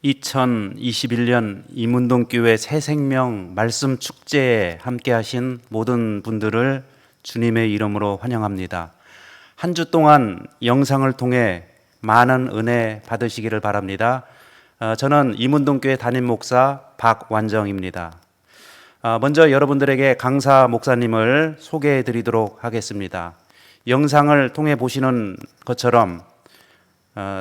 2021년 이문동교회 새생명 말씀 축제에 함께 하신 모든 분들을 주님의 이름으로 환영합니다. 한 주 동안 영상을 통해 많은 은혜 받으시기를 바랍니다. 저는 이문동교회 담임 목사 박완정입니다. 먼저 여러분들에게 강사 목사님을 소개해 드리도록 하겠습니다. 영상을 통해 보시는 것처럼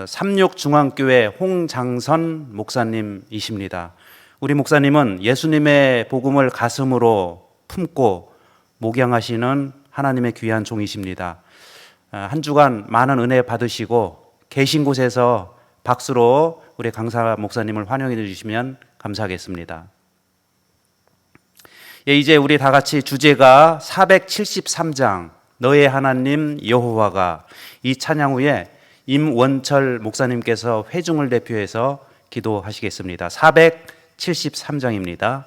삼육중앙교회 홍장선 목사님이십니다. 우리 목사님은 예수님의 복음을 가슴으로 품고 목양하시는 하나님의 귀한 종이십니다. 한 주간 많은 은혜 받으시고 계신 곳에서 박수로 우리 강사 목사님을 환영해 주시면 감사하겠습니다. 이제 우리 다 같이 주제가 473장 너의 하나님 여호와가, 이 찬양 후에 임원철 목사님께서 회중을 대표해서 기도하시겠습니다. 473장입니다.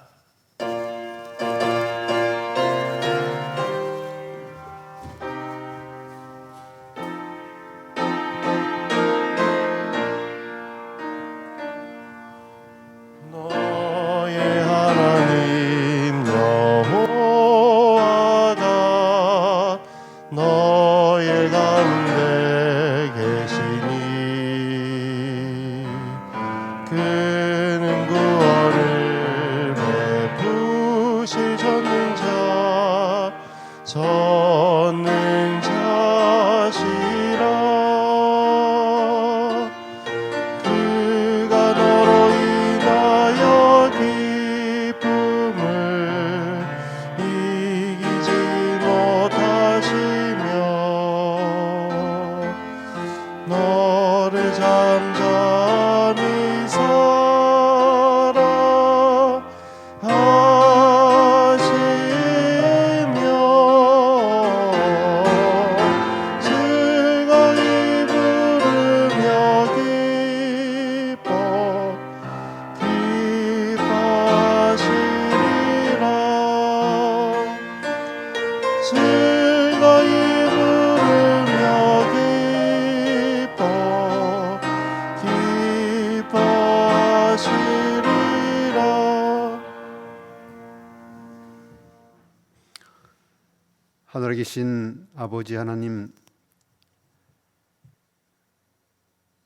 하늘에 계신 아버지 하나님,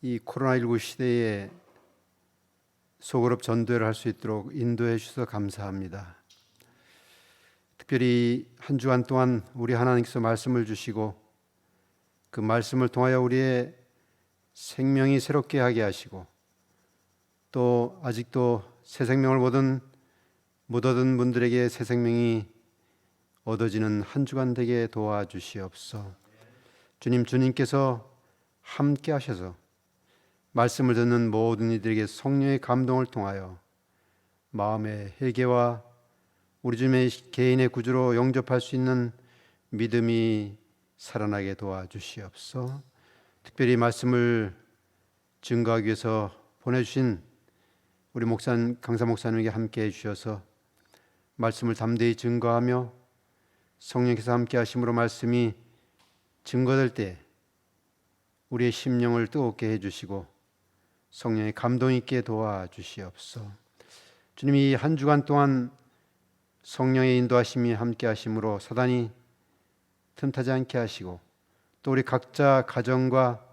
이 코로나19 시대에 소그룹 전도회를 할 수 있도록 인도해 주셔서 감사합니다. 특별히 한 주간 동안 우리 하나님께서 말씀을 주시고 그 말씀을 통하여 우리의 생명이 새롭게 하게 하시고 또 아직도 새 생명을 못 얻은 분들에게 새 생명이 얻어지는 한 주간 되게 도와주시옵소서. 주님께서 함께 하셔서 말씀을 듣는 모든 이들에게 성령의 감동을 통하여 마음의 회개와 우리 주님의 개인의 구주로 영접할 수 있는 믿음이 살아나게 도와주시옵소서. 특별히 말씀을 증거하기 위해서 보내주신 우리 강사 목사님에게 함께 해주셔서 말씀을 담대히 증거하며 성령께서 함께 하심으로 말씀이 증거될 때 우리의 심령을 뜨겁게 해주시고 성령의 감동 있게 도와주시옵소서. 주님이 한 주간 동안 성령의 인도하심이 함께 하심으로 사단이 틈타지 않게 하시고 또 우리 각자 가정과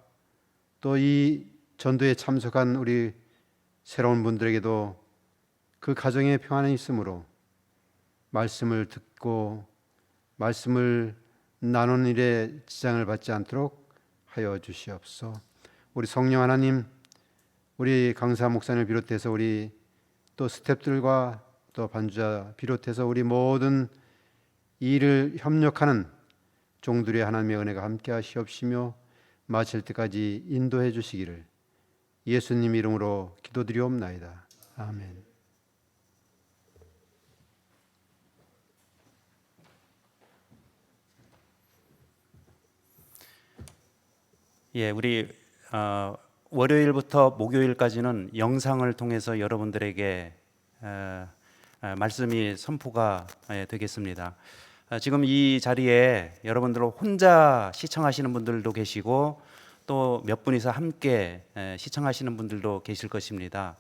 또 이 전도에 참석한 우리 새로운 분들에게도 그 가정에 평안이 있으므로 말씀을 듣고 말씀을 나누는 일에 지장을 받지 않도록 하여 주시옵소서. 우리 성령 하나님, 우리 강사 목사님을 비롯해서 우리 또 스태프들과 또 반주자 비롯해서 우리 모든 이 일을 협력하는 종들의 하나님의 은혜가 함께 하시옵시며 마칠 때까지 인도해 주시기를 예수님 이름으로 기도드리옵나이다. 아멘. 우리 월요일부터 목요일까지는 영상을 통해서 여러분들에게 말씀이 선포가 되겠습니다. 지금 이 자리에 여러분들 혼자 시청하시는 분들도 계시고 또 몇 분이서 함께 시청하시는 분들도 계실 것입니다.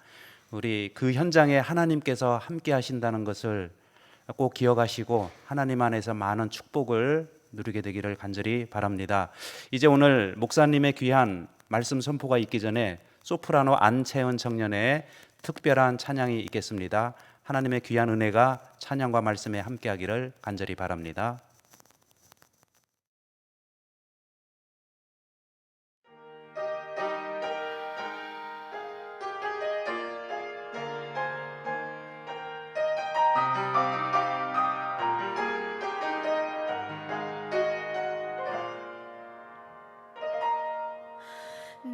우리 그 현장에 하나님께서 함께 하신다는 것을 꼭 기억하시고 하나님 안에서 많은 축복을 누리게 되기를 간절히 바랍니다. 이제 오늘 목사님의 귀한 말씀 선포가 있기 전에 소프라노 안채은 청년의 특별한 찬양이 있겠습니다. 하나님의 귀한 은혜가 찬양과 말씀에 함께하기를 간절히 바랍니다.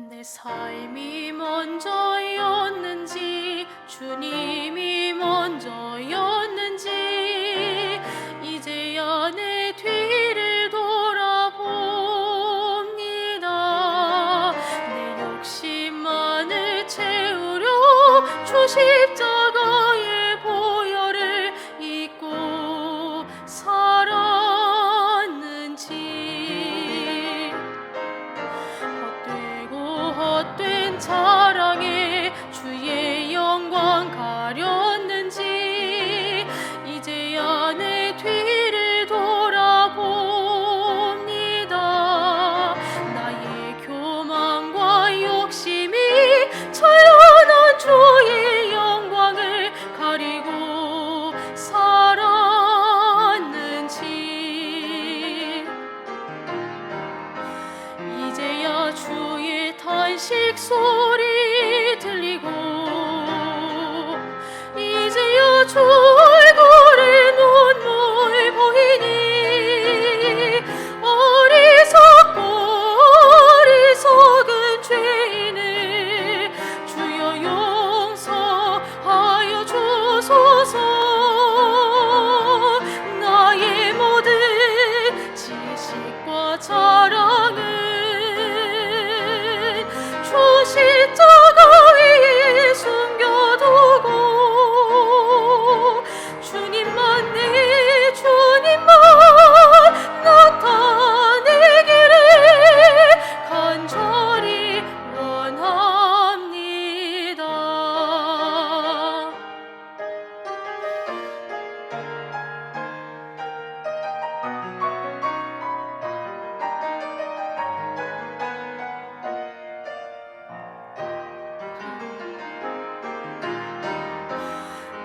내 삶이 먼저였는지 주님이 먼저였는지 이제야 내 뒤를 돌아봅니다. 내 욕심만을 채우려 주 십자가의 보혈을 입고 살았는지 헛된 자랑에 주의 영광 가렸는지 이제야 내 뒤를 돌아봅니다. 나의 교만과 욕심이 찬란한 주의 영광을 가리고 살았는지 이제야 주의 탄식 소리 들리고 이제야 주 얼굴에 눈물 보이니 어리석은 죄인을 주여 용서하여 주소서. 나의 모든 지식과 자랑은 주 십자가 위에 숨겨두고 주님만 나타내기를 간절히 원합니다.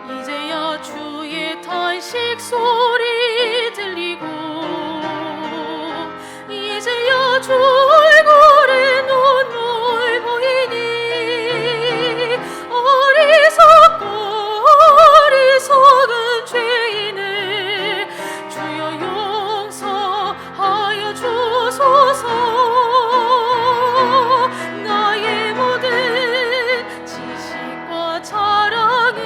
이제야 주의 탄식 소리 들리고 이제야 주 얼굴에 눈물 보이니 어리석은 죄인을 주여 용서하여 주소서. 나의 모든 지식과 자랑은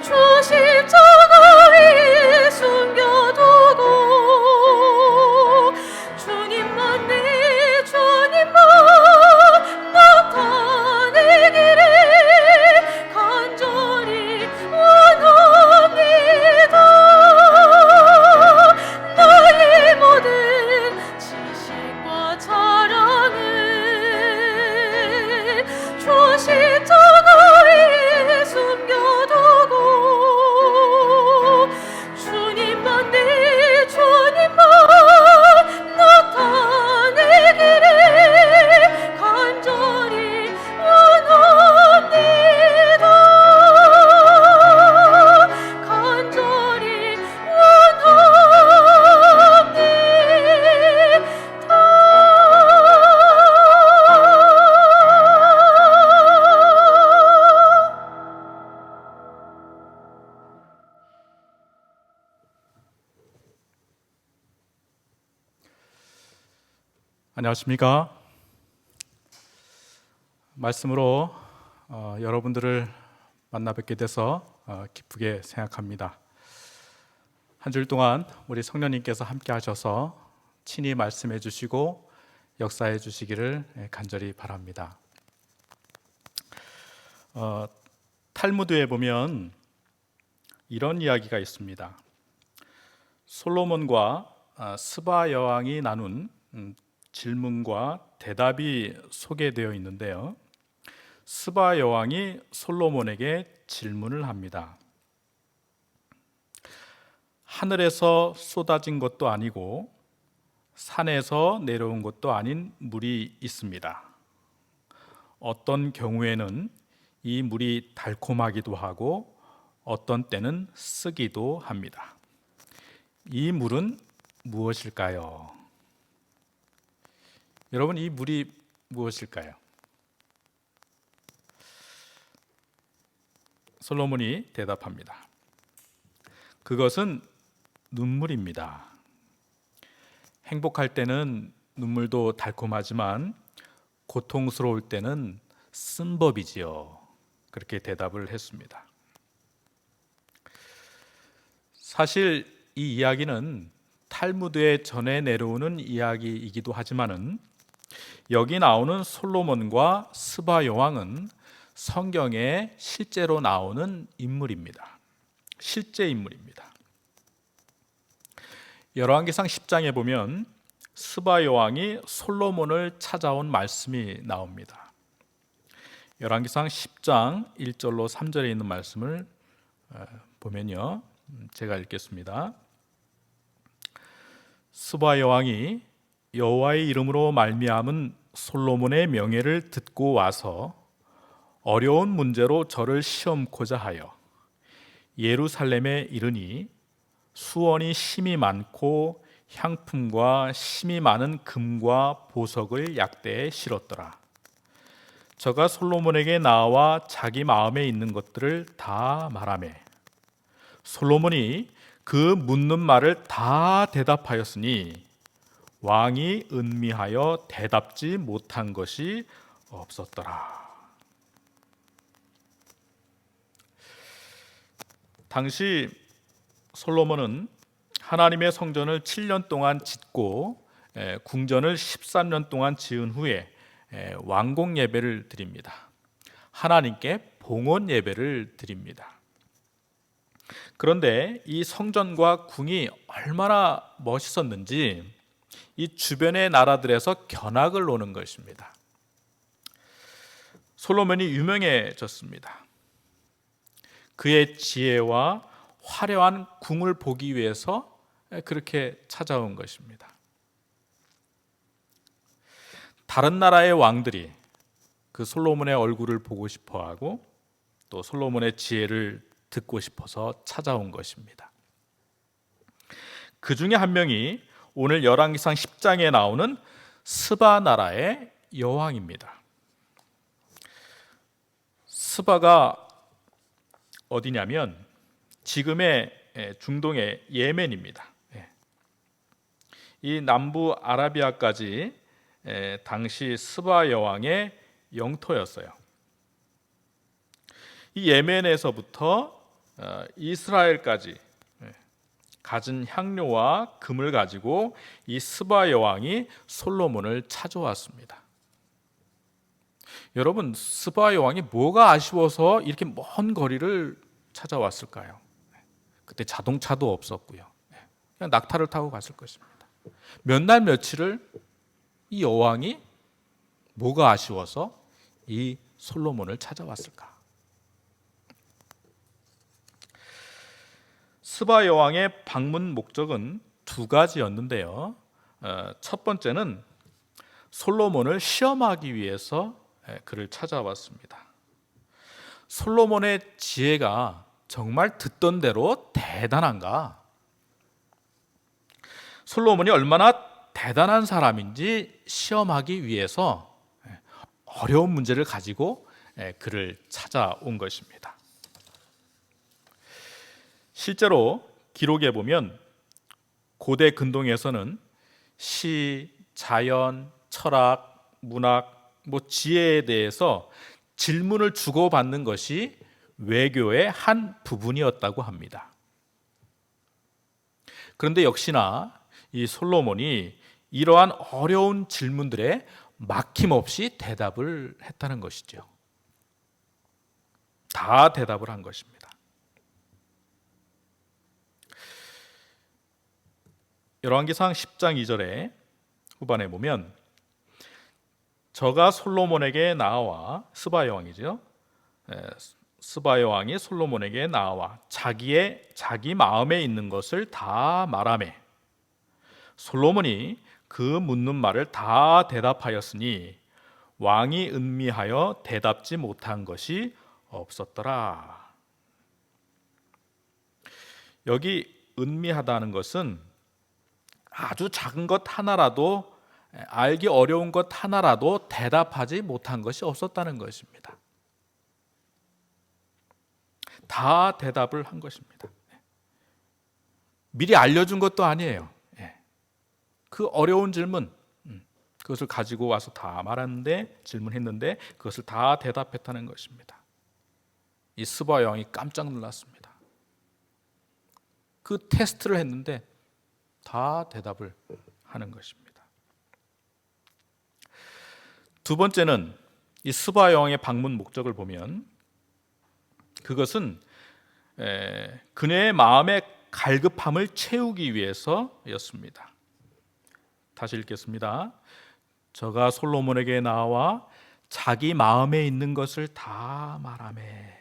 주 십자가 위에 숨겨두고 주님만 나타내기를 간절히 원합니다. 나의 모든 지식과 자랑은 주 십자가 위에 숨겨두고 주님만 나타내기를 간절히 원합니다. 간절히 원합니다. 안녕하십니까? 말씀으로 여러분들을 만나 뵙게 돼서 기쁘게 생각합니다. 한 주일 동안 우리 성령님께서 함께 하셔서 친히 말씀해 주시고 역사해 주시기를 간절히 바랍니다. 탈무드에 보면 이런 이야기가 있습니다. 솔로몬과 스바 여왕이 나눈 질문과 대답이 소개되어 있는데요. 스바 여왕이 솔로몬에게 질문을 합니다. 하늘에서 쏟아진 것도 아니고 산에서 내려온 것도 아닌 물이 있습니다. 어떤 경우에는 이 물이 달콤하기도 하고 어떤 때는 쓰기도 합니다. 이 물은 무엇일까요? 여러분, 이 물이 무엇일까요? 솔로몬이 대답합니다. 그것은 눈물입니다. 행복할 때는 눈물도 달콤하지만 고통스러울 때는 쓴 법이지요. 그렇게 대답을 했습니다. 사실 이 이야기는 탈무드에 전해 내려오는 이야기이기도 하지만은 여기 나오는 솔로몬과 스바 여왕은 성경에 실제로 나오는 인물입니다. 실제 인물입니다. 열왕기상 10장에 보면 스바 여왕이 솔로몬을 찾아온 말씀이 나옵니다. 열왕기상 10장 1절로 3절에 있는 말씀을 보면요, 제가 읽겠습니다. 스바 여왕이 여호와의 이름으로 말미암은 솔로몬의 명예를 듣고 와서 어려운 문제로 저를 시험코자 하여 예루살렘에 이르니 수원이 심이 많고 향품과 심이 많은 금과 보석을 약대에 실었더라. 저가 솔로몬에게 나와 자기 마음에 있는 것들을 다 말하매 솔로몬이 그 묻는 말을 다 대답하였으니 왕이 은미하여 대답지 못한 것이 없었더라. 당시 솔로몬은 하나님의 성전을 7년 동안 짓고 궁전을 13년 동안 지은 후에 왕공 예배를 드립니다. 하나님께 봉헌 예배를 드립니다. 그런데 이 성전과 궁이 얼마나 멋있었는지 이 주변의 나라들에서 견학을 오는 것입니다. 솔로몬이 유명해졌습니다. 그의 지혜와 화려한 궁을 보기 위해서 그렇게 찾아온 것입니다. 다른 나라의 왕들이 그 솔로몬의 얼굴을 보고 싶어하고 또 솔로몬의 지혜를 듣고 싶어서 찾아온 것입니다. 그 중에 한 명이 오늘 열왕기상 10장에 나오는 스바 나라의 여왕입니다. 스바가 어디냐면 지금의 중동의 예멘입니다. 이 남부 아라비아까지 당시 스바 여왕의 영토였어요. 이 예멘에서부터 이스라엘까지 갖은 향료와 금을 가지고 이 스바 여왕이 솔로몬을 찾아왔습니다. 여러분, 스바 여왕이 뭐가 아쉬워서 이렇게 먼 거리를 찾아왔을까요? 그때 자동차도 없었고요. 그냥 낙타를 타고 갔을 것입니다. 몇 날 며칠을 이 여왕이 뭐가 아쉬워서 이 솔로몬을 찾아왔을까? 스바 여왕의 방문 목적은 두 가지였는데요. 첫 번째는 솔로몬을 시험하기 위해서 그를 찾아왔습니다. 솔로몬의 지혜가 정말 듣던 대로 대단한가? 솔로몬이 얼마나 대단한 사람인지 시험하기 위해서 어려운 문제를 가지고 그를 찾아온 것입니다. 실제로 기록에 보면 고대 근동에서는 시, 자연, 철학, 문학, 지혜에 대해서 질문을 주고받는 것이 외교의 한 부분이었다고 합니다. 그런데 역시나 이 솔로몬이 이러한 어려운 질문들에 막힘없이 대답을 했다는 것이죠. 다 대답을 한 것입니다. 열왕기상 10장 2절에 후반에 보면 저가 솔로몬에게 나와 스바 여왕이죠. 스바 여왕이 솔로몬에게 나와 자기 마음에 있는 것을 다 말하매 솔로몬이 그 묻는 말을 다 대답하였으니 왕이 은미하여 대답지 못한 것이 없었더라. 여기 은미하다는 것은 아주 작은 것 하나라도 알기 어려운 것 하나라도 대답하지 못한 것이 없었다는 것입니다. 다 대답을 한 것입니다. 미리 알려준 것도 아니에요. 그 어려운 질문, 그것을 가지고 와서 다 말하는데 질문했는데 그것을 다 대답했다는 것입니다. 이 스바 여왕이 깜짝 놀랐습니다. 그 테스트를 했는데 다 대답을 하는 것입니다. 두 번째는 이 스바 여왕의 방문 목적을 보면 그것은 그녀의 마음의 갈급함을 채우기 위해서였습니다. 다시 읽겠습니다. 저가 솔로몬에게 나와 자기 마음에 있는 것을 다 말하매.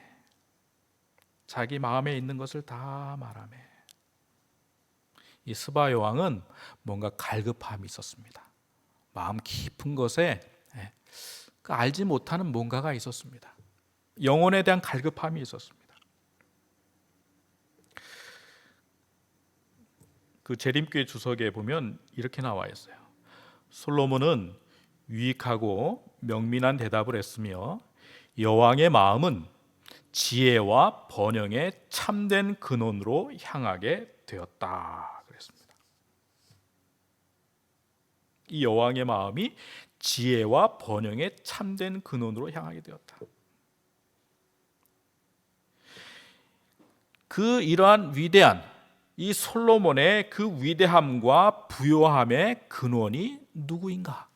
자기 마음에 있는 것을 다 말하매. 이 스바 여왕은 뭔가 갈급함이 있었습니다. 마음 깊은 것에 알지 못하는 뭔가가 있었습니다. 영혼에 대한 갈급함이 있었습니다. 그 재림교회 주석에 보면 이렇게 나와 있어요. 솔로몬은 유익하고 명민한 대답을 했으며 여왕의 마음은 지혜와 번영의 참된 근원으로 향하게 되었다 그랬습니다. 이 여왕의 마음이 지혜와 번영의 참된 근원으로 향하게 되었다. 그 이러한 위대한 이 솔로몬의 그 위대함과 부요함의 근원이 누구인가?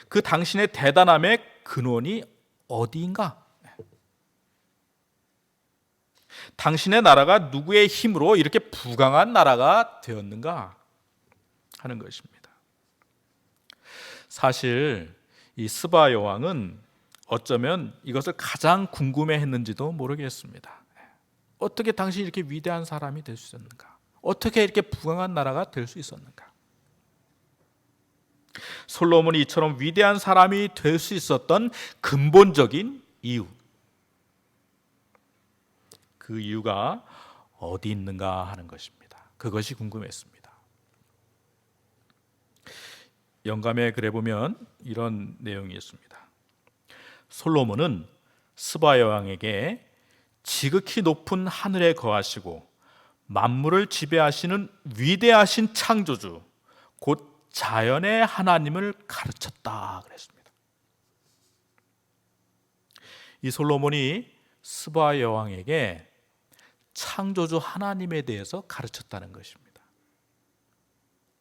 그 당신의 대단함의 근원이 어디인가? 당신의 나라가 누구의 힘으로 이렇게 부강한 나라가 되었는가 하는 것입니다. 사실 이 스바 여왕은 어쩌면 이것을 가장 궁금해했는지도 모르겠습니다. 어떻게 당신이 이렇게 위대한 사람이 될 수 있었는가? 어떻게 이렇게 부강한 나라가 될 수 있었는가? 솔로몬이 이처럼 위대한 사람이 될 수 있었던 근본적인 이유, 그 이유가 어디 있는가 하는 것입니다. 그것이 궁금했습니다. 영감의 글에 보면 이런 내용이 있습니다. 솔로몬은 스바 여왕에게 지극히 높은 하늘에 거하시고 만물을 지배하시는 위대하신 창조주 곧 자연의 하나님을 가르쳤다 그랬습니다. 이 솔로몬이 스바 여왕에게 창조주 하나님에 대해서 가르쳤다는 것입니다.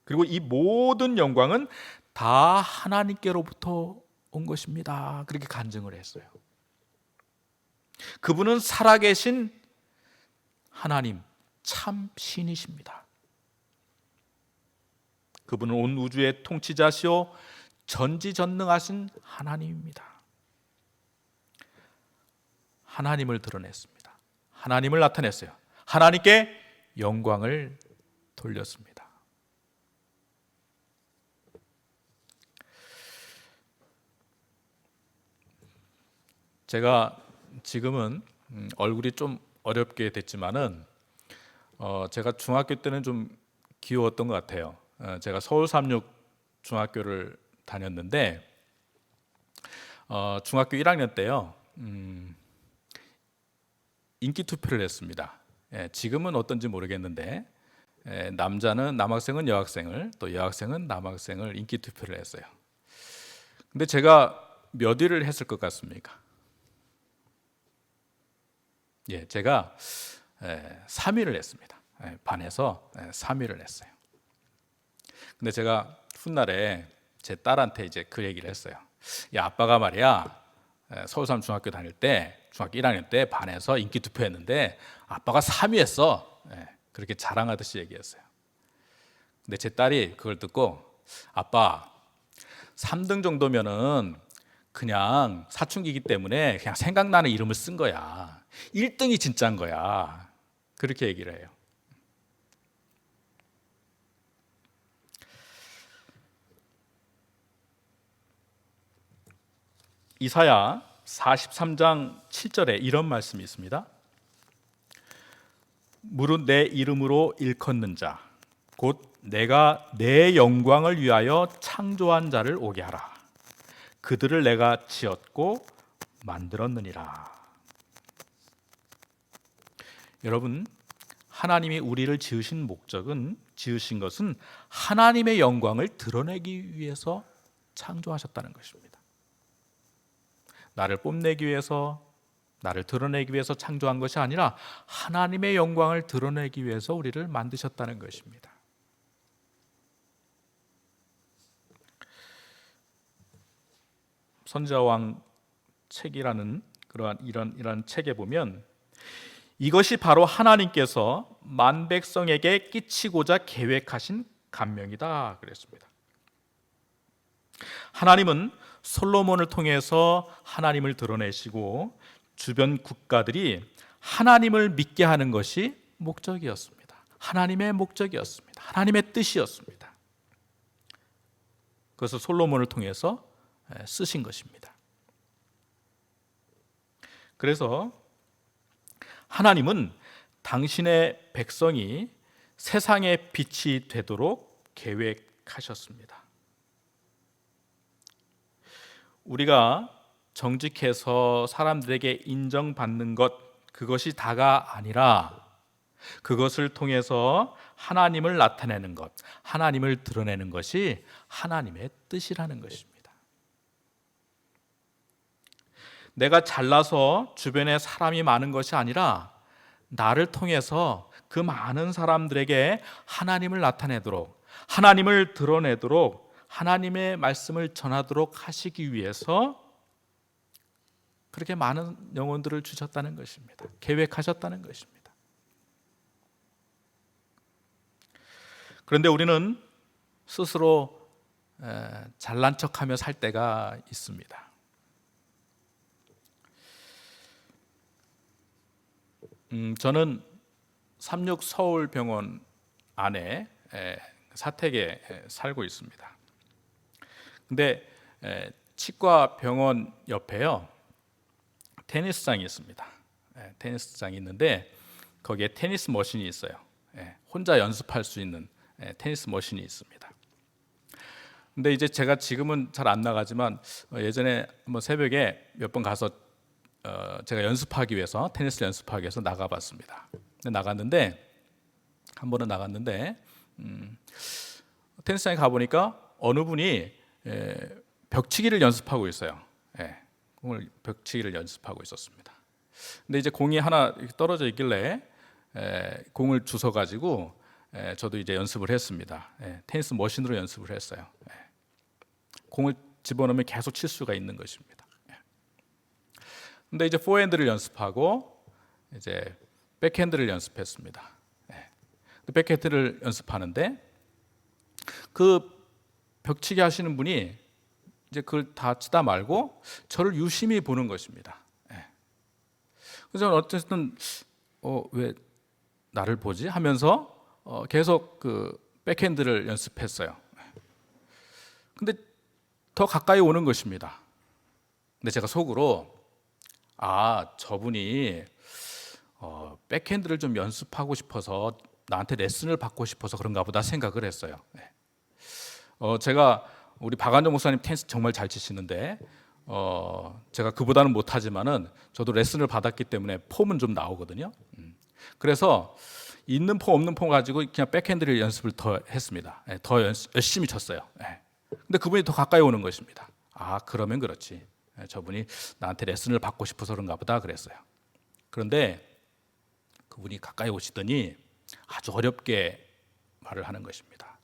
그리고 이 모든 영광은 다 하나님께로부터 온 것입니다. 그렇게 간증을 했어요. 그분은 살아계신 하나님, 참 신이십니다. 그분은 온 우주의 통치자시오 전지전능하신 하나님입니다. 하나님을 드러냈습니다. 하나님을 나타냈어요. 하나님께 영광을 돌렸습니다. 제가 지금은 얼굴이 좀 어렵게 됐지만은 제가 중학교 때는 좀 귀여웠던 것 같아요. 제가 서울 삼육 중학교를 다녔는데 중학교 1학년 때요 인기 투표를 했습니다. 지금은 어떤지 모르겠는데 남학생은 여학생을 또 여학생은 남학생을 인기 투표를 했어요. 근데 제가 몇 위를 했을 것 같습니까? 제가 3위를 했습니다. 반에서 3위를 했어요. 근데 제가 훗날에 제 딸한테 이제 그 얘기를 했어요. 야, 아빠가 말이야 서울삼 중학교 다닐 때 중학교 1학년 때 반에서 인기 투표했는데 아빠가 3위 했어. 그렇게 자랑하듯이 얘기했어요. 근데 제 딸이 그걸 듣고 아빠 3등 정도면은 그냥 사춘기이기 때문에 그냥 생각나는 이름을 쓴 거야. 1등이 진짜인 거야. 그렇게 얘기를 해요. 이사야 43장 7절에 이런 말씀이 있습니다. 무릇 내 이름으로 일컫는 자, 곧 내가 내 영광을 위하여 창조한 자를 오게 하라. 그들을 내가 지었고 만들었느니라. 여러분, 하나님이 우리를 지으신 것은 하나님의 영광을 드러내기 위해서 창조하셨다는 것입니다. 나를 뽐내기 위해서, 나를 드러내기 위해서 창조한 것이 아니라 하나님의 영광을 드러내기 위해서 우리를 만드셨다는 것입니다. 선지자왕 책이라는 이런 책에 보면 이것이 바로 하나님께서 만백성에게 끼치고자 계획하신 감명이다 그랬습니다. 하나님은 솔로몬을 통해서 하나님을 드러내시고 주변 국가들이 하나님을 믿게 하는 것이 목적이었습니다. 하나님의 목적이었습니다. 하나님의 뜻이었습니다. 그래서 솔로몬을 통해서 쓰신 것입니다. 그래서 하나님은 당신의 백성이 세상의 빛이 되도록 계획하셨습니다. 우리가 정직해서 사람들에게 인정받는 것, 그것이 다가 아니라 그것을 통해서 하나님을 나타내는 것, 하나님을 드러내는 것이 하나님의 뜻이라는 것입니다. 내가 잘나서 주변에 사람이 많은 것이 아니라 나를 통해서 그 많은 사람들에게 하나님을 나타내도록, 하나님을 드러내도록, 하나님의 말씀을 전하도록 하시기 위해서 그렇게 많은 영혼들을 주셨다는 것입니다. 계획하셨다는 것입니다. 그런데 우리는 스스로 잘난 척하며 살 때가 있습니다. 저는 36 서울병원 안에 사택에 살고 있습니다. 근데 치과 병원 옆에요 테니스장이 있습니다. 테니스장이 있는데 거기에 테니스 머신이 있어요. 혼자 연습할 수 있는 테니스 머신이 있습니다. 근데 이제 제가 지금은 잘 안 나가지만 예전에 한번 새벽에 몇 번 가서 제가 연습하기 위해서 테니스 연습하기 위해서 나가봤습니다. 나갔는데 한 번은 나갔는데 테니스장에 가보니까 어느 분이 벽치기를 연습하고 있어요. 공을 벽치기를 연습하고 있었습니다. 근데 이제 공이 하나 떨어져 있길래 공을 주워 가지고 저도 이제 연습을 했습니다. 테니스 머신으로 연습을 했어요. 공을 집어넣으면 계속 칠 수가 있는 것입니다. 근데 이제 포핸드를 연습하고 이제 백핸드를 연습했습니다. 백핸드를 연습하는데 그 벽치기 하시는 분이 이제 그걸 다 치다 말고 저를 유심히 보는 것입니다. 그래서 저는 어쨌든 왜 나를 보지 하면서 계속 그 백핸드를 연습했어요. 근데 더 가까이 오는 것입니다. 근데 제가 속으로 저분이 백핸드를 좀 연습하고 싶어서 나한테 레슨을 받고 싶어서 그런가 보다 생각을 했어요. 제가 우리 박안정 목사님 테니스 정말 잘 치시는데 제가 그보다는 못하지만은 저도 레슨을 받았기 때문에 폼은 좀 나오거든요. 그래서 있는 폼 없는 폼 가지고 그냥 백핸드를 연습을 더 했습니다. 더 열심히 쳤어요. 근데 그분이 더 가까이 오는 것입니다. 그러면 그렇지. 저분이 나한테 레슨을 받고 싶어서 그런가 보다 그랬어요. 그런데 그분이 가까이 오시더니 아주 어렵게 말을 하는 것입니다.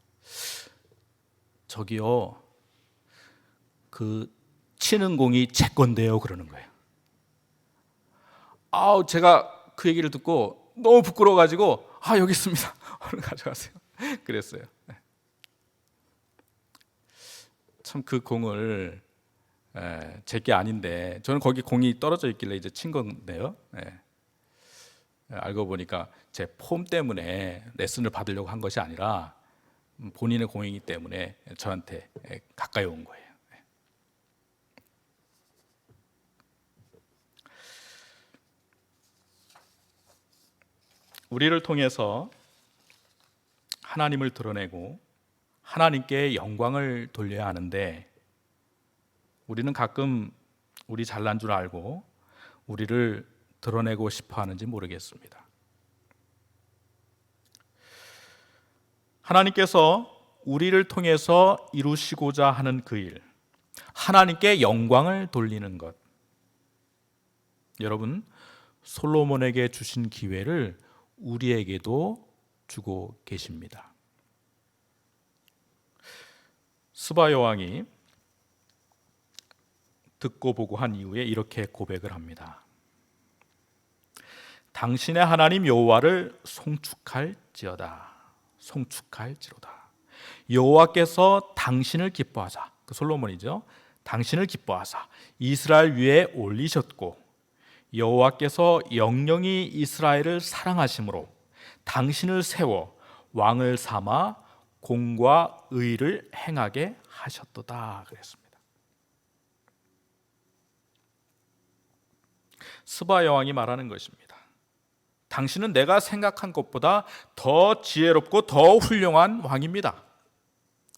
저기요, 그 치는 공이 제 건데요 그러는 거예요. 제가 그 얘기를 듣고 너무 부끄러워가지고 여기 있습니다. 얼른 가져가세요. 그랬어요. 참 그 공을 제게 아닌데 저는 거기 공이 떨어져 있길래 이제 친 건데요. 알고 보니까 제 폼 때문에 레슨을 받으려고 한 것이 아니라 본인의 공이기 때문에 저한테 가까이 온 거예요. 우리를 통해서 하나님을 드러내고 하나님께 영광을 돌려야 하는데 우리는 가끔 우리 잘난 줄 알고 우리를 드러내고 싶어 하는지 모르겠습니다. 하나님께서 우리를 통해서 이루시고자 하는 그 일, 하나님께 영광을 돌리는 것. 여러분, 솔로몬에게 주신 기회를 우리에게도 주고 계십니다. 스바 여왕이 듣고 보고 한 이후에 이렇게 고백을 합니다. 당신의 하나님 여호와를 송축할지어다. 송축할지로다. 여호와께서 당신을 기뻐하사, 그 솔로몬이죠. 당신을 기뻐하사 이스라엘 위에 올리셨고 여호와께서 영영이 이스라엘을 사랑하심으로 당신을 세워 왕을 삼아 공과 의를 행하게 하셨도다 그랬습니다. 스바 여왕이 말하는 것입니다. 당신은 내가 생각한 것보다 더 지혜롭고 더 훌륭한 왕입니다.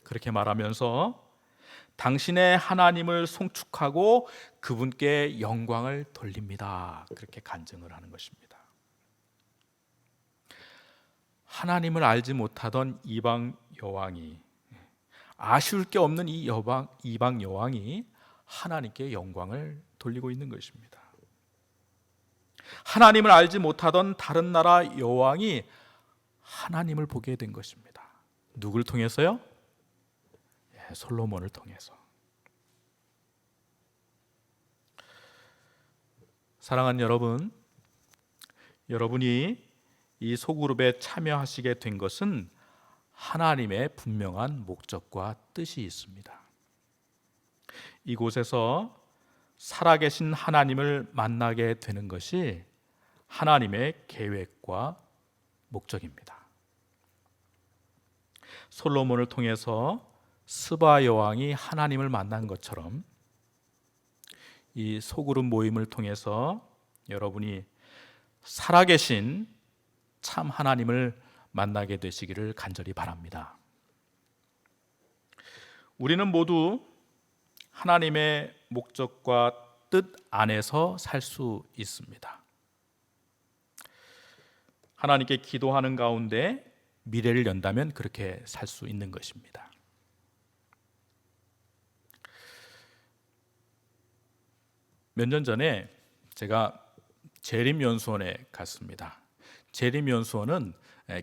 그렇게 말하면서 당신의 하나님을 송축하고 그분께 영광을 돌립니다. 그렇게 간증을 하는 것입니다. 하나님을 알지 못하던 이방 여왕이, 아쉬울 게 없는 이 이방 여왕이 하나님께 영광을 돌리고 있는 것입니다. 하나님을 알지 못하던 다른 나라 여왕이 하나님을 보게 된 것입니다. 누굴 통해서요? 솔로몬을 통해서. 사랑하는 여러분, 여러분이 이 소그룹에 참여하시게 된 것은 하나님의 분명한 목적과 뜻이 있습니다. 이곳에서 살아계신 하나님을 만나게 되는 것이 하나님의 계획과 목적입니다. 솔로몬을 통해서 스바 여왕이 하나님을 만난 것처럼 이 소그룹 모임을 통해서 여러분이 살아계신 참 하나님을 만나게 되시기를 간절히 바랍니다. 우리는 모두 하나님의 목적과 뜻 안에서 살 수 있습니다. 하나님께 기도하는 가운데 미래를 연다면 그렇게 살 수 있는 것입니다. 몇 년 전에 제가 재림연수원에 갔습니다. 재림연수원은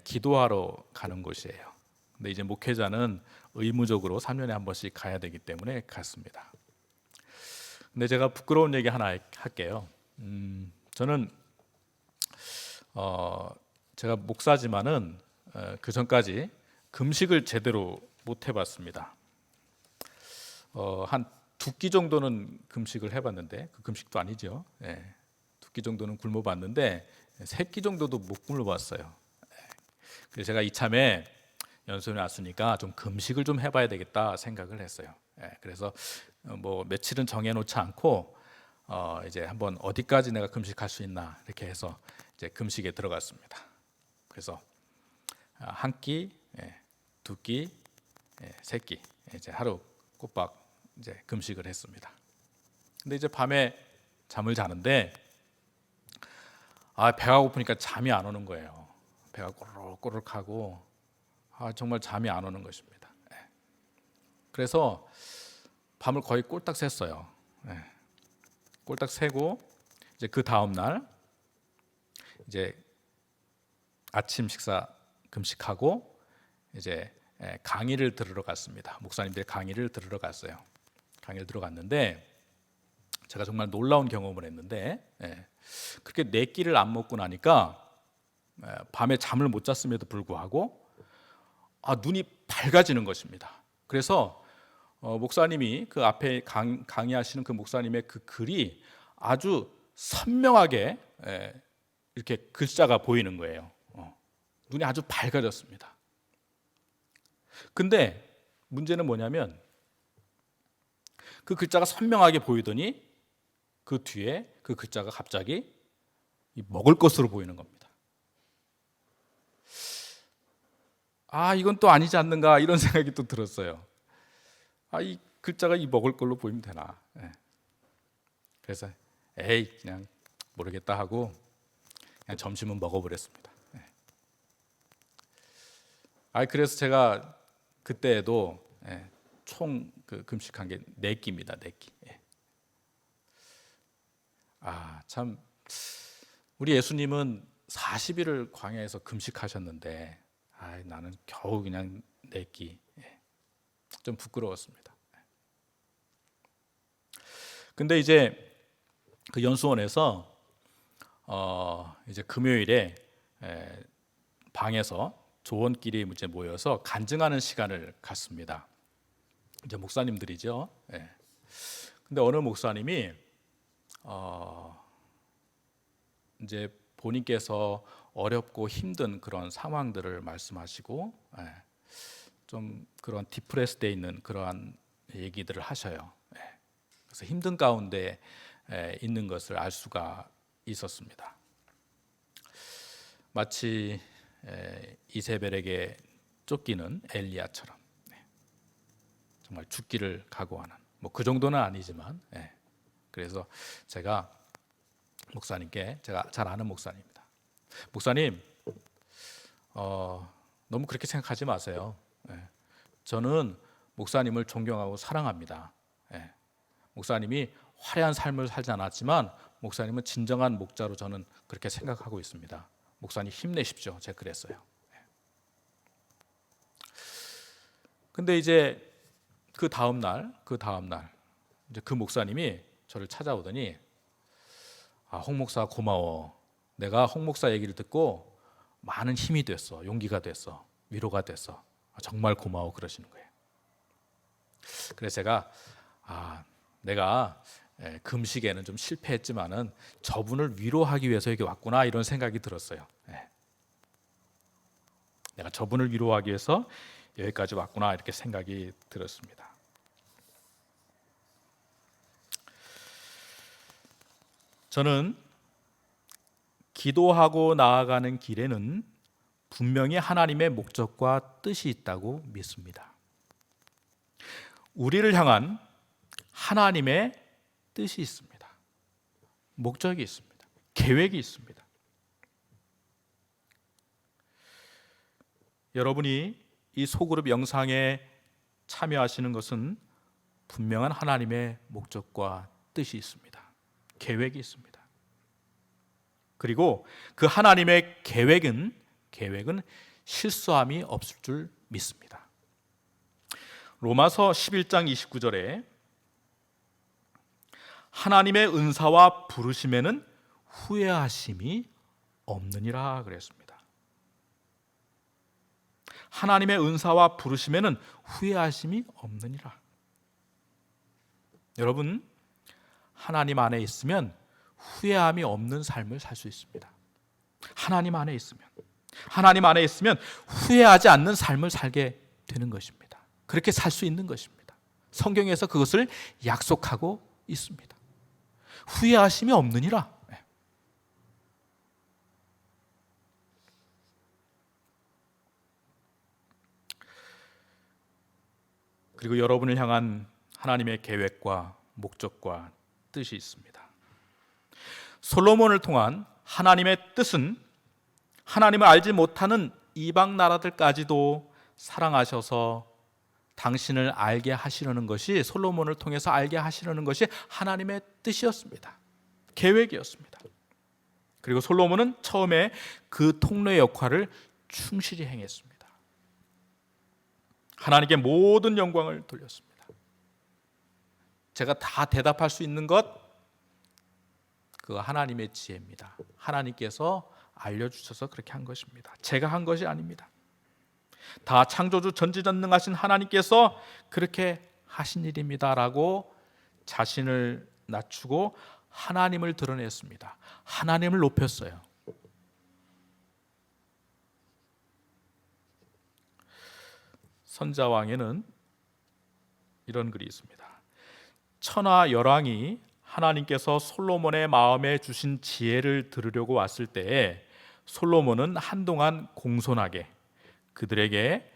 기도하러 가는 곳이에요. 근데 이제 목회자는 의무적으로 3년에 한 번씩 가야 되기 때문에 갔습니다. 근데 제가 부끄러운 얘기 하나 할게요. 저는 제가 목사지만은 그 전까지 금식을 제대로 못 해봤습니다. 한 2끼 정도는 금식을 해봤는데 그 금식도 아니죠. 2끼 정도는 굶어봤는데 3끼 정도도 못 굶어봤어요. 그래서 제가 이참에 연수원에 왔으니까 좀 금식을 좀 해봐야 되겠다 생각을 했어요. 그래서 뭐 며칠은 정해놓지 않고 이제 한번 어디까지 내가 금식할 수 있나 이렇게 해서 이제 금식에 들어갔습니다. 그래서 한 끼, 2끼, 3끼 이제 하루 꼬박 이제 금식을 했습니다. 근데 이제 밤에 잠을 자는데 배가 고프니까 잠이 안 오는 거예요. 배가 꼬르륵꼬르륵하고 정말 잠이 안 오는 것입니다. 그래서 밤을 거의 꼴딱 샜어요. 꼴딱 새고 이제 그 다음 날 이제 아침 식사 금식하고 이제 강의를 들으러 갔습니다. 목사님들의 강의를 들으러 갔어요. 강의를 들어갔는데 제가 정말 놀라운 경험을 했는데 그렇게 4끼를 안 먹고 나니까 밤에 잠을 못 잤음에도 불구하고 눈이 밝아지는 것입니다. 그래서 목사님이 그 앞에 강의하시는 그 목사님의 그 글이 아주 선명하게 이렇게 글자가 보이는 거예요. 눈이 아주 밝아졌습니다. 근데 문제는 뭐냐면 그 글자가 선명하게 보이더니 그 뒤에 그 글자가 갑자기 먹을 것으로 보이는 겁니다. 아, 이건 또 아니지 않는가 이런 생각이 또 들었어요. 아, 이 글자가 이 먹을 걸로 보이면 되나? 그래서 에이 그냥 모르겠다 하고 그냥 점심은 먹어버렸습니다. 그래서 제가 그때에도 총 그 금식한 게 4끼입니다. 4끼. 참 우리 예수님은 40일을 광야에서 금식하셨는데 나는 겨우 그냥 4끼. 좀 부끄러웠습니다. 근데 이제 그 연수원에서 이제 금요일에 방에서 조원끼리 이제 모여서 간증하는 시간을 갖습니다. 이제 목사님들이죠. 근데 어느 목사님이 이제 본인께서 어렵고 힘든 그런 상황들을 말씀하시고 좀 그런 디프레스돼 있는 그러한 얘기들을 하셔요. 그래서 힘든 가운데 있는 것을 알 수가 있었습니다. 마치 이세벨에게 쫓기는 엘리야처럼 정말 죽기를 각오하는 그 정도는 아니지만 그래서 제가 목사님께 제가 잘 아는 목사님입니다. 목사님 너무 그렇게 생각하지 마세요. 저는 목사님을 존경하고 사랑합니다. 목사님이 화려한 삶을 살지 않았지만 목사님은 진정한 목자로 저는 그렇게 생각하고 있습니다. 목사님 힘내십시오. 제가 그랬어요. 근데 이제 그 다음 날 이제 그 목사님이 저를 찾아오더니 홍 목사 고마워. 내가 홍 목사 얘기를 듣고 많은 힘이 됐어. 용기가 됐어. 위로가 됐어. 정말 고마워 그러시는 거예요. 그래서 제가 내가 금식에는 좀 실패했지만은 저분을 위로하기 위해서 여기 왔구나 이런 생각이 들었어요. 내가 저분을 위로하기 위해서 여기까지 왔구나 이렇게 생각이 들었습니다. 저는 기도하고 나아가는 길에는 분명히 하나님의 목적과 뜻이 있다고 믿습니다. 우리를 향한 하나님의 뜻이 있습니다. 목적이 있습니다. 계획이 있습니다. 여러분이 이 소그룹 영상에 참여하시는 것은 분명한 하나님의 목적과 뜻이 있습니다. 계획이 있습니다. 그리고 그 하나님의 계획은 실수함이 없을 줄 믿습니다. 로마서 11장 29절에 하나님의 은사와 부르심에는 후회하심이 없느니라 그랬습니다. 하나님의 은사와 부르심에는 후회하심이 없느니라. 여러분, 하나님 안에 있으면 후회함이 없는 삶을 살 수 있습니다. 하나님 안에 있으면 후회하지 않는 삶을 살게 되는 것입니다. 그렇게 살 수 있는 것입니다. 성경에서 그것을 약속하고 있습니다. 후회하심이 없느니라. 그리고 여러분을 향한 하나님의 계획과 목적과 뜻이 있습니다. 솔로몬을 통한 하나님의 뜻은 하나님을 알지 못하는 이방 나라들까지도 사랑하셔서 당신을 알게 하시려는 것이, 솔로몬을 통해서 알게 하시려는 것이 하나님의 뜻이었습니다. 계획이었습니다. 그리고 솔로몬은 처음에 그 통로의 역할을 충실히 행했습니다. 하나님께 모든 영광을 돌렸습니다. 제가 다 대답할 수 있는 것, 그 하나님의 지혜입니다. 하나님께서 알려주셔서 그렇게 한 것입니다. 제가 한 것이 아닙니다. 다 창조주 전지전능하신 하나님께서 그렇게 하신 일입니다라고 자신을 낮추고 하나님을 드러냈습니다. 하나님을 높였어요. 선자왕에는 이런 글이 있습니다. 천하 열왕이 하나님께서 솔로몬의 마음에 주신 지혜를 들으려고 왔을 때에 솔로몬은 한동안 공손하게 그들에게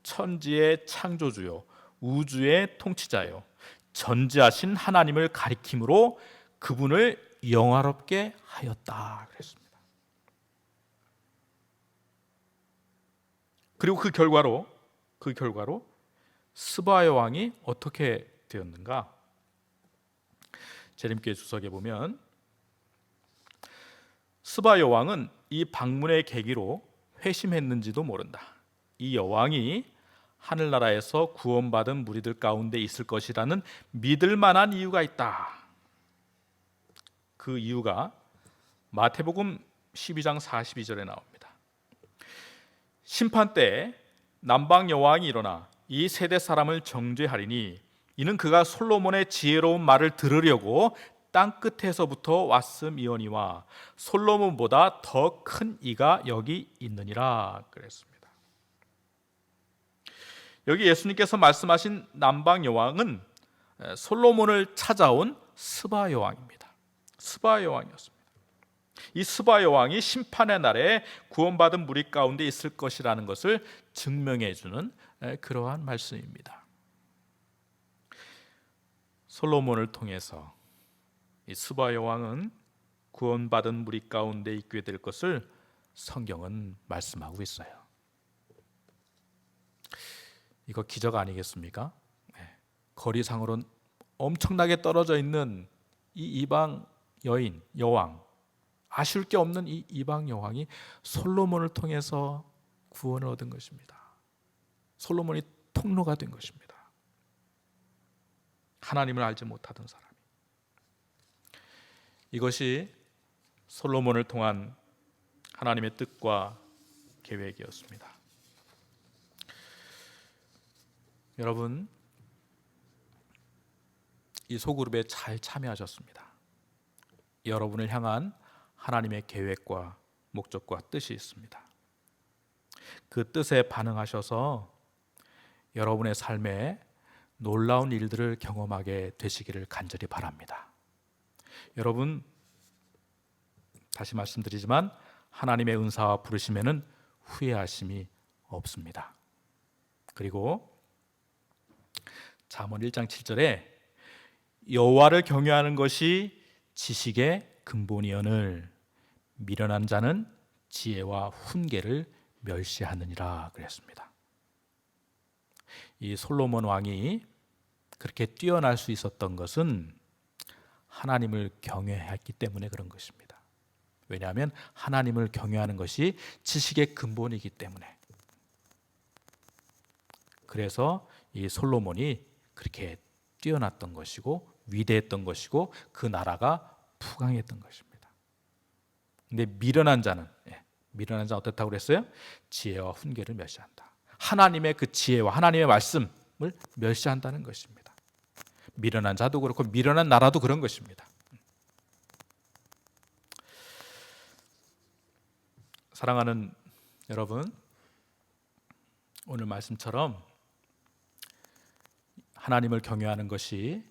천지의 창조주요 우주의 통치자요 전지하신 하나님을 가리킴으로 그분을 영화롭게 하였다 그랬습니다. 그리고 그 결과로 스바야 왕이 어떻게 되었는가? 재림교회 주석에 보면 스바 여왕은 이 방문의 계기로 회심했는지도 모른다. 이 여왕이 하늘나라에서 구원받은 무리들 가운데 있을 것이라는 믿을 만한 이유가 있다. 그 이유가 마태복음 12장 42절에 나옵니다. 심판 때 남방 여왕이 일어나 이 세대 사람을 정죄하리니 이는 그가 솔로몬의 지혜로운 말을 들으려고 땅 끝에서부터 왔음이오니와 솔로몬보다 더 큰 이가 여기 있느니라 그랬습니다. 여기 예수님께서 말씀하신 남방 여왕은 솔로몬을 찾아온 스바 여왕입니다. 스바 여왕이었습니다. 이 스바 여왕이 심판의 날에 구원받은 무리 가운데 있을 것이라는 것을 증명해 주는 그러한 말씀입니다. 솔로몬을 통해서 이 스바 여왕은 구원받은 무리 가운데 있게 될 것을 성경은 말씀하고 있어요. 이거 기적 아니겠습니까? 거리상으로는 엄청나게 떨어져 있는 이 이방 여인, 여왕, 아쉬울 게 없는 이 이방 여왕이 솔로몬을 통해서 구원을 얻은 것입니다. 솔로몬이 통로가 된 것입니다. 하나님을 알지 못하던 사람이. 이것이 솔로몬을 통한 하나님의 뜻과 계획이었습니다. 여러분, 이 소그룹에 잘 참여하셨습니다. 여러분을 향한 하나님의 계획과 목적과 뜻이 있습니다. 그 뜻에 반응하셔서 여러분의 삶에 놀라운 일들을 경험하게 되시기를 간절히 바랍니다. 여러분, 다시 말씀드리지만 하나님의 은사와 부르심에는 후회하심이 없습니다. 그리고 잠언 1장 7절에 여호와를 경외하는 것이 지식의 근본이오늘 미련한 자는 지혜와 훈계를 멸시하느니라 그랬습니다. 이 솔로몬 왕이 그렇게 뛰어날 수 있었던 것은 하나님을 경외했기 때문에 그런 것입니다. 왜냐하면 하나님을 경외하는 것이 지식의 근본이기 때문에. 그래서 이 솔로몬이 그렇게 뛰어났던 것이고 위대했던 것이고 그 나라가 부강했던 것입니다. 근데 미련한 자는 어떻다고 그랬어요? 지혜와 훈계를 멸시한다. 하나님의 그 지혜와 하나님의 말씀을 멸시한다는 것입니다. 미련한 자도 그렇고 미련한 나라도 그런 것입니다. 사랑하는 여러분, 오늘 말씀처럼 하나님을 경외하는 것이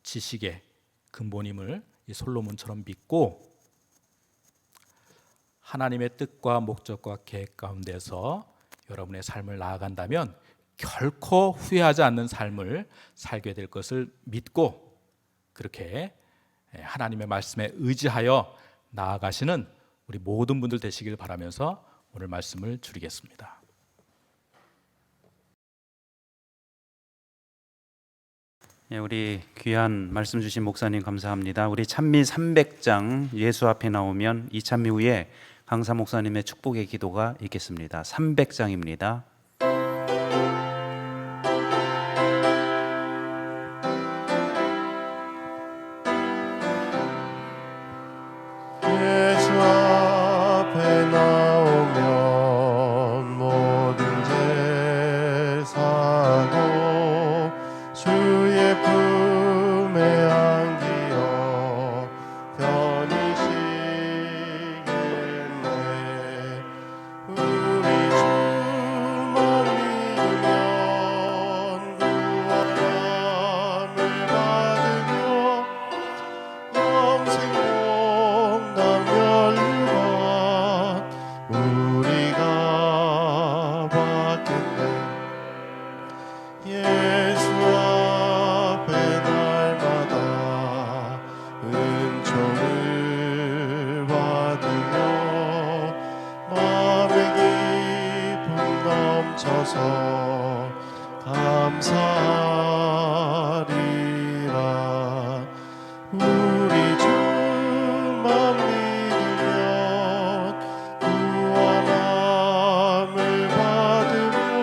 지식의 근본임을 이 솔로몬처럼 믿고 하나님의 뜻과 목적과 계획 가운데서 여러분의 삶을 나아간다면 결코 후회하지 않는 삶을 살게 될 것을 믿고 그렇게 하나님의 말씀에 의지하여 나아가시는 우리 모든 분들 되시길 바라면서 오늘 말씀을 줄이겠습니다. 우리 귀한 말씀 주신 목사님 감사합니다. 우리 찬미 300장 예수 앞에 나오면 이 찬미 후에 강사 목사님의 축복의 기도가 있겠습니다. 300장입니다. 예수 앞에 나오면 모든 죄 사고 주 주셔서 감사하리라. 우리 주만 믿으면 구원함을 받으며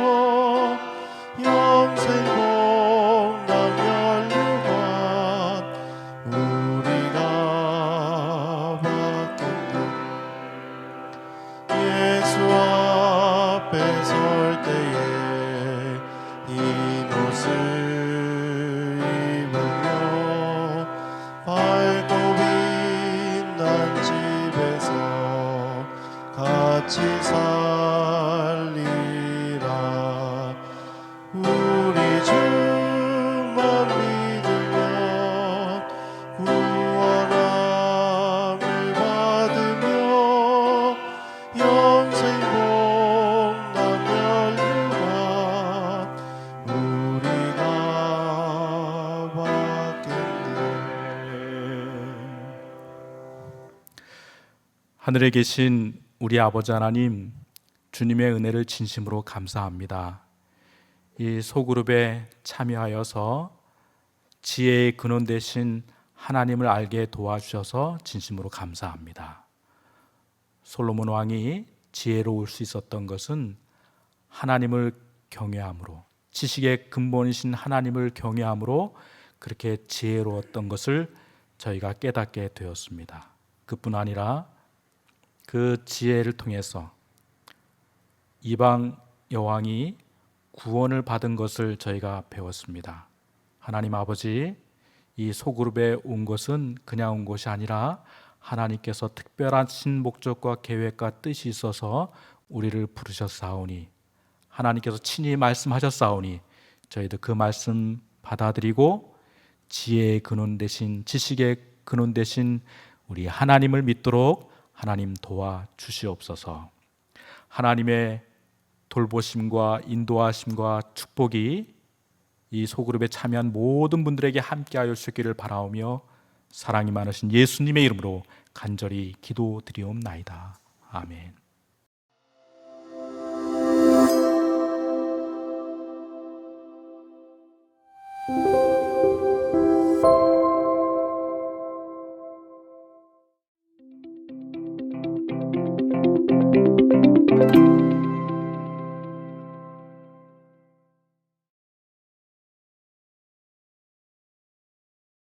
영생 복남 연류관 우리가 받겠네. 예수 앞에 설 때에 흰 옷을 입으며 밝고 빛난 집에서 같이 살리라. 우리 주만 믿으면 구원함을 받으며 영생 복남 연류관 우리가 받겠네. 하늘에 계신 우리 아버지 하나님, 주님의 은혜를 진심으로 감사합니다. 이 소그룹에 참여하여서 지혜의 근원 되신 하나님을 알게 도와주셔서 진심으로 감사합니다. 솔로몬 왕이 지혜로울 수 있었던 것은 하나님을 경외함으로, 지식의 근본이신 하나님을 경외함으로 그렇게 지혜로웠던 것을 저희가 깨닫게 되었습니다. 그뿐 아니라 그 지혜를 통해서 이방 여왕이 구원을 받은 것을 저희가 배웠습니다. 하나님 아버지, 이 소그룹에 온 것은 그냥 온 것이 아니라 하나님께서 특별하신 목적과 계획과 뜻이 있어서 우리를 부르셨사오니, 하나님께서 친히 말씀하셨사오니 저희도 그 말씀 받아들이고 지혜의 근원 되신, 지식의 근원 되신 우리 하나님을 믿도록 하나님 도와주시옵소서. 하나님의 돌보심과 인도하심과 축복이 이 소그룹에 참여한 모든 분들에게 함께하여 주시기를 바라오며 사랑이 많으신 예수님의 이름으로 간절히 기도드리옵나이다. 아멘.